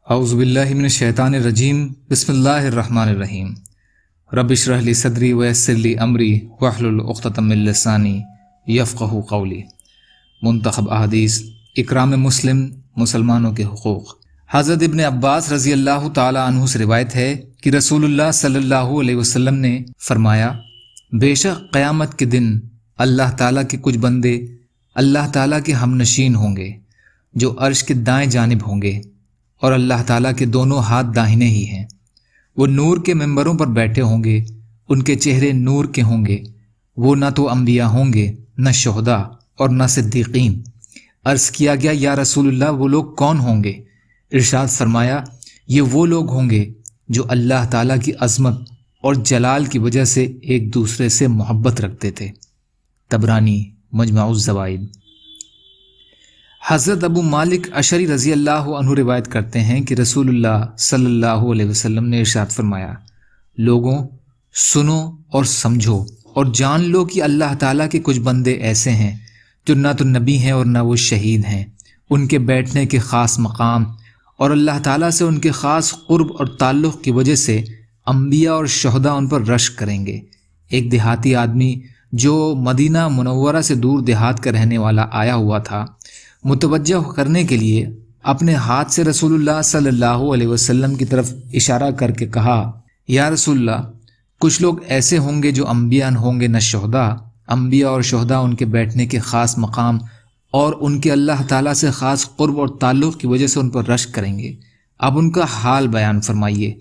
اعوذ باللہ من الشیطان الرجیم بسم اللہ الرحمن الرحیم رب اشرح لی صدری ویسر لی امری واحلل عقدۃ من لسانی یفقہوا قولی۔ منتخب احادیث اکرام مسلم، مسلمانوں کے حقوق۔ حضرت ابن عباس رضی اللہ تعالی عنہ سے روایت ہے کہ رسول اللہ صلی اللہ علیہ وسلم نے فرمایا، بے شک قیامت کے دن اللہ تعالیٰ کے کچھ بندے اللہ تعالیٰ کے ہم نشین ہوں گے جو عرش کے دائیں جانب ہوں گے، اور اللہ تعالیٰ کے دونوں ہاتھ داہنے ہی ہیں۔ وہ نور کے ممبروں پر بیٹھے ہوں گے، ان کے چہرے نور کے ہوں گے۔ وہ نہ تو انبیاء ہوں گے، نہ شہداء اور نہ صدیقین۔ عرض کیا گیا، یا رسول اللہ وہ لوگ کون ہوں گے؟ ارشاد فرمایا، یہ وہ لوگ ہوں گے جو اللہ تعالیٰ کی عظمت اور جلال کی وجہ سے ایک دوسرے سے محبت رکھتے تھے۔ طبرانی مجمع الزوائد۔ حضرت ابو مالک اشعری رضی اللہ عنہ روایت کرتے ہیں کہ رسول اللہ صلی اللہ علیہ وسلم نے ارشاد فرمایا، لوگوں سنو اور سمجھو اور جان لو کہ اللہ تعالیٰ کے کچھ بندے ایسے ہیں جو نہ تو نبی ہیں اور نہ وہ شہید ہیں۔ ان کے بیٹھنے کے خاص مقام اور اللہ تعالیٰ سے ان کے خاص قرب اور تعلق کی وجہ سے انبیاء اور شہداء ان پر رشک کریں گے۔ ایک دیہاتی آدمی جو مدینہ منورہ سے دور دیہات کا رہنے والا آیا ہوا تھا، متوجہ کرنے کے لیے اپنے ہاتھ سے رسول اللہ صلی اللہ علیہ وسلم کی طرف اشارہ کر کے کہا، یا رسول اللہ کچھ لوگ ایسے ہوں گے جو انبیاء ہوں گے نہ شہداء۔ انبیاء اور شہداء ان کے بیٹھنے کے خاص مقام اور ان کے اللہ تعالیٰ سے خاص قرب اور تعلق کی وجہ سے ان پر رشک کریں گے۔ اب ان کا حال بیان فرمائیے،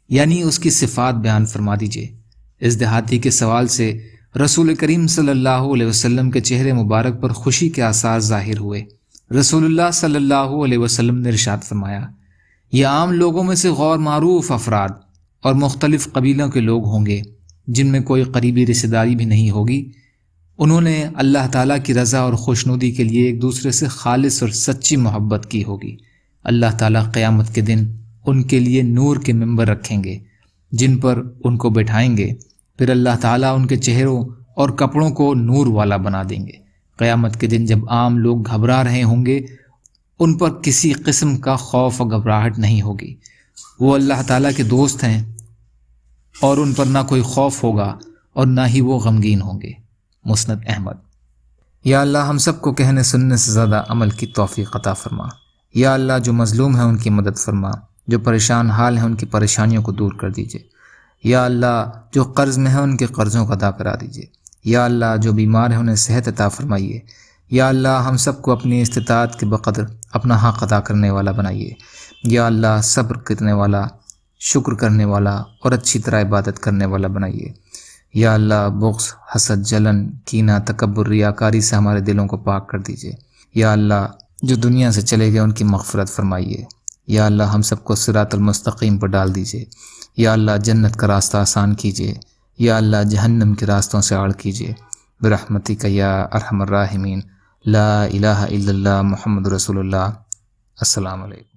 یعنی اس کی صفات بیان فرما دیجیے۔ اس دیہاتی کے سوال سے رسول کریم صلی اللہ علیہ وسلم کے چہرے مبارک پر خوشی کے آثار ظاہر ہوئے۔ رسول اللہ صلی اللہ علیہ وسلم نے ارشاد فرمایا، یہ عام لوگوں میں سے غیر معروف افراد اور مختلف قبیلوں کے لوگ ہوں گے جن میں کوئی قریبی رشتہ داری بھی نہیں ہوگی۔ انہوں نے اللہ تعالیٰ کی رضا اور خوشنودی کے لیے ایک دوسرے سے خالص اور سچی محبت کی ہوگی۔ اللہ تعالیٰ قیامت کے دن ان کے لیے نور کے ممبر رکھیں گے جن پر ان کو بٹھائیں گے، پھر اللہ تعالیٰ ان کے چہروں اور کپڑوں کو نور والا بنا دیں گے۔ قیامت کے دن جب عام لوگ گھبرا رہے ہوں گے، ان پر کسی قسم کا خوف و گھبراہٹ نہیں ہوگی۔ وہ اللہ تعالیٰ کے دوست ہیں اور ان پر نہ کوئی خوف ہوگا اور نہ ہی وہ غمگین ہوں گے۔ مسند احمد۔ یا اللہ ہم سب کو کہنے سننے سے زیادہ عمل کی توفیق عطا فرما۔ یا اللہ جو مظلوم ہیں ان کی مدد فرما، جو پریشان حال ہیں ان کی پریشانیوں کو دور کر دیجیے۔ یا اللہ جو قرض میں ہیں ان کے قرضوں کو ادا کرا دیجیے۔ یا اللہ جو بیمار ہیں انہیں صحت عطا فرمائیے۔ یا اللہ ہم سب کو اپنی استطاعت کے بقدر اپنا حق ادا کرنے والا بنائیے۔ یا اللہ صبر کرنے والا، شکر کرنے والا اور اچھی طرح عبادت کرنے والا بنائیے۔ یا اللہ بغض، حسد، جلن، کینہ، تکبر، ریاکاری سے ہمارے دلوں کو پاک کر دیجیے۔ یا اللہ جو دنیا سے چلے گئے ان کی مغفرت فرمائیے۔ یا اللہ ہم سب کو صراط المستقیم پر ڈال دیجیے۔ یا اللہ جنت کا راستہ آسان کیجیے۔ یا اللہ جہنم کے راستوں سے آڑ کیجیے۔ برحمتک یا ارحم الراحمین۔ لا الہ الا اللہ محمد رسول اللہ۔ السلام علیکم۔